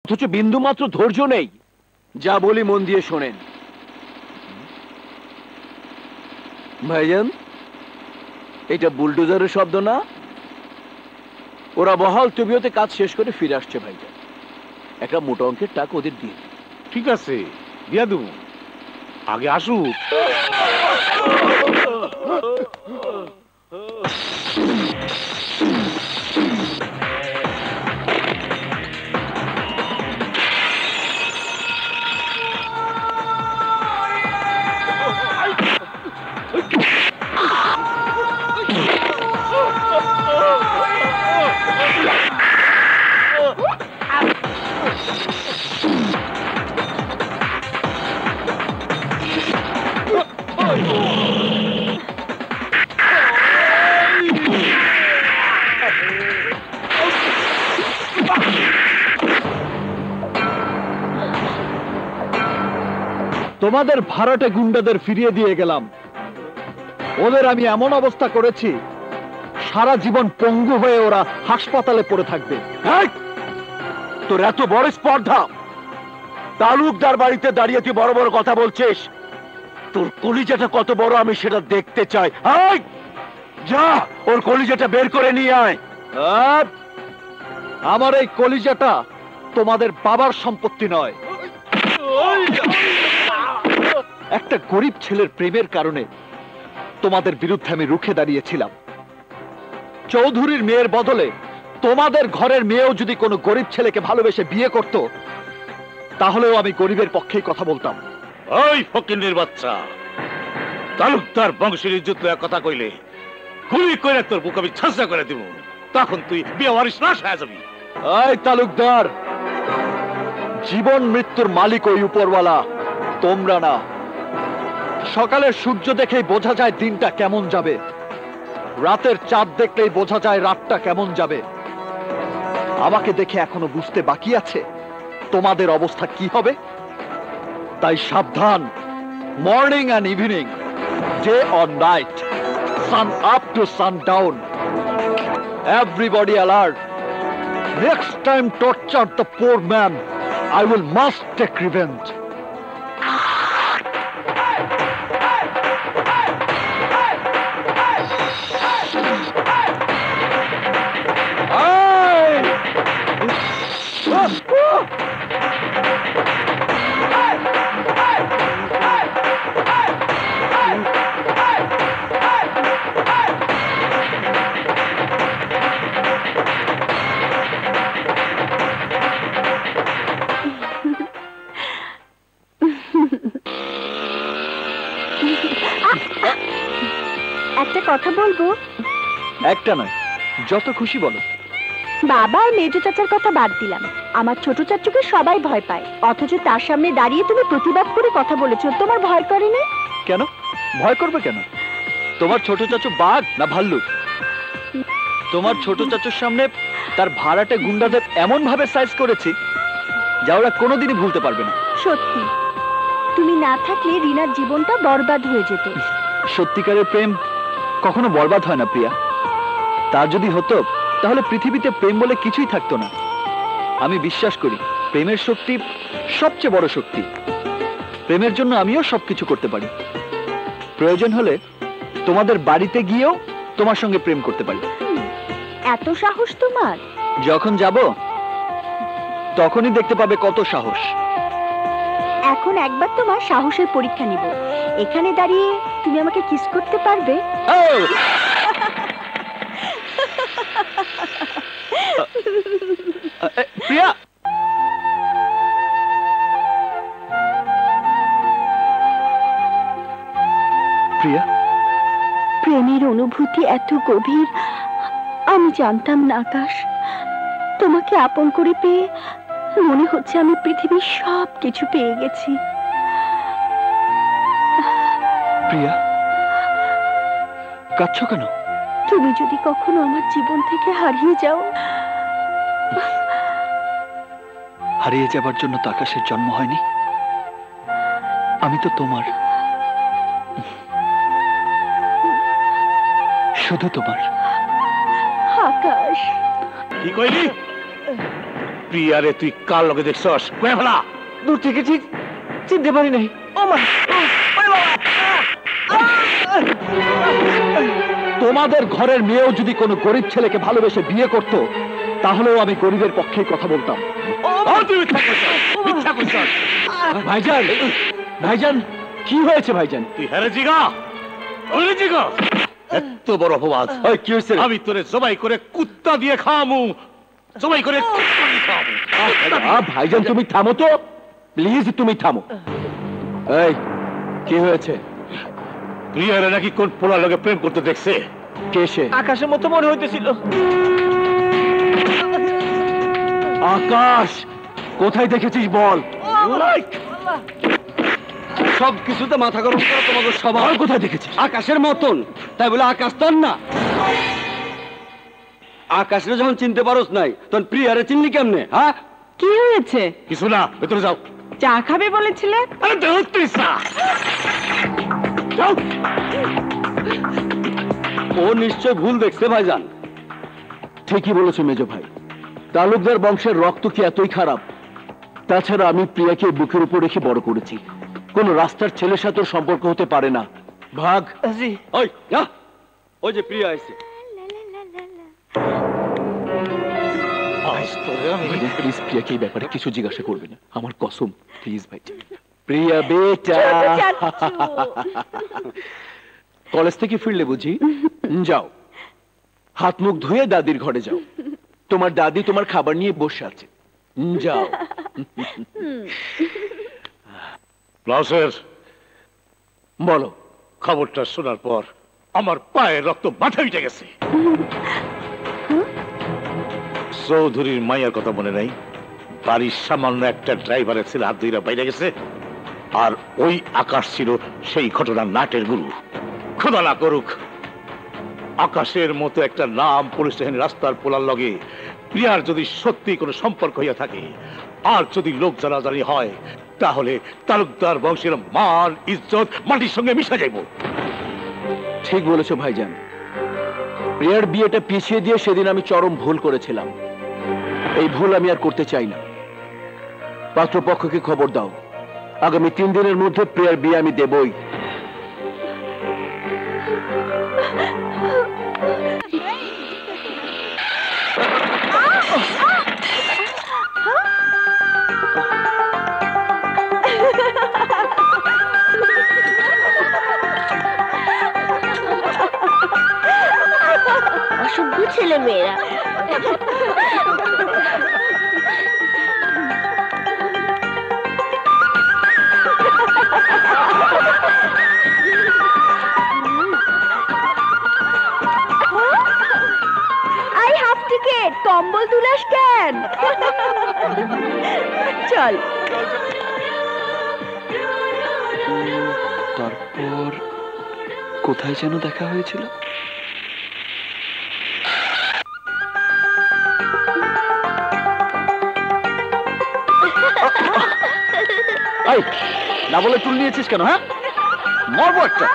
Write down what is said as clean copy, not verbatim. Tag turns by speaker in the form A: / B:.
A: অথচ বিন্দু মাত্র ধৈর্য নেই। যা বলি মন দিয়ে শোনেন। ভাইজান, এটা বুলডোজারের শব্দ না? ওরা বহাল তবিয়তে কাজ শেষ করে ফিরে আসছে ভাইজান। একটা মোটা অঙ্কের টাকা ওদের দিয়ে।
B: ঠিক আছে, দিয়া দেব, আগে আসুক।
A: তোমাদের ভাড়াটে গুন্ডাদের ফিরিয়ে দিয়ে গেলাম। ওদের আমি এমন অবস্থা করেছি, সারা জীবন পঙ্গু হয়ে ওরা হাসপাতালে পড়ে থাকবে। তোর এত বড় স্পর্ধা, তালুকদার বাড়িতে দাঁড়িয়ে তুই বড় বড় কথা বলছিস? তোর কলিজাটা কত বড় আমি সেটা দেখতে চাই। যা, ওর কলিজাটা বের করে নিয়ে আয়। আমার এই কলিজাটা তোমাদের বাবার সম্পত্তি নয়। একটা গরিব ছেলের প্রেমের কারণে তোমাদের বিরুদ্ধে আমি রুখে দাঁড়িয়েছিলাম। চৌধুরীর মেয়ের বদলে তোমাদের ঘরের মেয়েও যদি কোনো গরিব ছেলেকে ভালোবেসে বিয়ে করত, তাহলেও আমি গরিবের পক্ষেই কথা বলতাম।
B: ওই ফকিন্নির বাচ্চা, তালুকদার বংশের ইজ্জত লইয়া কথা কইলে গুলি করে তোর বুক আমি ছাঁচা করে দিব। তখন তুই বিয়ে ওয়ারিশ নাশ হয়ে যাবি।
A: এই তালুকদার, জীবন মৃত্যুর মালিক ওই উপরওয়ালা, তোমরা না। সকালের সূর্য দেখেই বোঝা যায় দিনটা কেমন যাবে, রাতের চাঁদ দেখলেই বোঝা যায় রাতটা কেমন যাবে। আমাকে দেখে এখনো বুঝতে বাকি আছে তোমাদের অবস্থা কি হবে। তাই সাবধান, morning and evening, day or night, sun up to sundown, everybody alert. Next time torture the poor man, I will must take revenge.
C: একটা কথা বলবো?
A: একটা নয়, যত খুশি বলো।
C: বাবা আর মেজো চাচার কথা বাদ দিলাম, আমার ছোট চাচুকে সবাই ভয় পায়, অথচ তার সামনে দাঁড়িয়ে তুমি প্রতিবাদ করে কথা বলেছো। তোমার ভয় করেনি?
A: কেন ভয় করবে কেন? তোমার ছোট চাচু বাঘ না ভাল্লুক? তোমার ছোট চাচুর সামনে তার ভাড়াটে গুন্ডাদের এমন ভাবে সাইজ করেছি যা ওরা কোনোদিনই ভুলতে পারবে না।
C: সত্যি, তুমি না থাকলে রিনার জীবনটা বরবাদ হয়ে যেত।
A: সত্যিকারের প্রেম কখনো বরবাদ হয় না প্রিয়া। তা যদি হতো তাহলে পৃথিবীতে প্রেম বলে কিছুই থাকতো না। আমি বিশ্বাস করি প্রেমের শক্তি সবচেয়ে বড় শক্তি। প্রেমের জন্য আমিও সবকিছু করতে পারি। প্রয়োজন হলে তোমাদের বাড়িতে গিয়েও তোমার সঙ্গে প্রেম করতে পারি।
C: এত সাহস তোমার?
A: যখন যাব তখনই দেখতে পাবে কত সাহস।
C: এখন একবার তোমার সাহসের পরীক্ষা নিব। এখানে দাঁড়িয়ে তুমি আমাকে কিস করতে পারবে?
A: প্রিয়া, প্রিয়া,
C: প্রেমের অনুভূতি এত গভীর আমি জানতাম না আকাশ। তোমাকে আপন করে পেয়ে মনে হচ্ছে আমি পৃথিবীর সব কিছু পেয়ে গেছি।
A: প্রিয়া, কাঁদছো কেন?
C: তুমি যদি কখনো আমার জীবন থেকে হারিয়ে যাও।
A: হারিয়ে যাবার জন্য তো আকাশের জন্ম হয়নি। আমি তো তোমার, শুধু তোমার।
C: আকাশ,
B: কি কইলি? প্রিয়ারে তুই কার লগে দেখছস কয়ে ফেলা।
A: দূর থেকে ঠিক চিনতে পারি নাই। ও মা, তোমাদের ঘরের মেয়েও যদি কোনো গরিব ছেলেকে ভালোবেসে বিয়ে করত, তাহলেও আমি গরিবের পক্ষে কথা বলতাম।
B: তুই মিথ্যা কইছস।
A: ভাইজান, ভাইজান কি হয়েছে ভাইজান?
B: তুই হেরে জিগা, ওরে জিগা। এত বড় অপবাদ।
A: ওই কি হয়েছে?
B: আমি তোরে জবাই করে কুত্তা দিয়ে খাওয়ামু, জবাই করে কুত্তা দিয়ে খাওয়ামু।
A: ভাইজান তুমি থামো তো, প্লিজ তুমি থামো। এই কি হয়েছে?
B: প্রিয়ারে নাকি কোন পোলার লগে প্রেম করতে দেখছে।
A: কে সে?
D: আকাশের মতো মনে হইতেছিল।
A: আকাশ, কোথায় দেখেছিস বল?
D: সব কিছুতে মাথা গরম করা তোমাদের স্বভাব।
A: আর কোথায় দেখেছিস?
D: আকাশের মতন, তাই বলে আকাশ তোর না। আকাশরে যখন চিনতে পারোস নাই, তখন প্রিয়ারে চিনলি কেমনে? হ্যাঁ,
E: কি হয়েছে?
B: কিছু না, ভেতরে যাও।
E: চা খাবে বলেছিলে?
B: আরে দেখ তুই চা। যাও।
D: ও নিশ্চয় ভুল দেখছে ভাইজান।
A: ঠিকই বলেছো মেজো ভাই, তালুকদার বংশের রক্ত কি এতই খারাপ? তাছাড়া আমি প্রিয়াকে বুকের উপর রেখে বড় করেছি, কোন রাস্তার ছেলের সাথে ওর সম্পর্ক হতে পারে না। ভাগ।
D: ওই না, ওই যে প্রিয়া আইছে।
B: আজ তোরে আমি
A: প্লিজ প্রিয়াকে এই ব্যাপারে কিছু জিজ্ঞাসা করবে না, আমার কসম, প্লিজ ভাই। প্রিয়া বেটা, কলেজ থেকে ফিরলে বুঝি? যাও, হাত মুখ ধুয়ে দাদির ঘরে যাও, তোমার দাদি তোমার খাবার নিয়ে বসে আছে। যাও।
B: ক্লাসের
A: বলো।
B: খবরটা শোনার পর আমার পায়ের রক্ত মাথা উঠে গেছে। চৌধুরীর মায়ের কথা মনে নাই? বাড়ির সামান্য একটা ড্রাইভারের ছেলে হাত ধইরা বাইরে গেছে, আর ওই আকাশ ছিল সেই ঘটনার নাটের গুরু। খোদা না করুক আকাশের মতো একটা নাম পুলিশ স্টেশন রাস্তার পোলার লগে প্রিয়ার যদি সত্যি কোনো সম্পর্ক হইয়া থাকে, আর যদি লোক জানাজানি হয়, তাহলে তালুকদার বংশের মান ইজ্জত মাটির সঙ্গে মিশা যাইব।
A: ঠিক বলেছো ভাইজান, প্রিয়ার বিয়েটা পিছিয়ে দিয়ে সেদিন আমি চরম ভুল করেছিলাম। এই ভুল আমি আর করতে চাই না। পাত্রপক্ষকে খবর দাও, আগামী 3 দিনের মধ্যে প্রিয়ার বিয়ে আমি দেবই।
C: অসভ্য ছেলে মেয়েরা। আই হাফ টিকেট, কম্বল তুলাস কেন? চল।
A: তারপর কোথায় যেন দেখা হয়েছিল? না বলে চুল নিয়েছিস কেন? হ্যাঁ, মরবো একটা।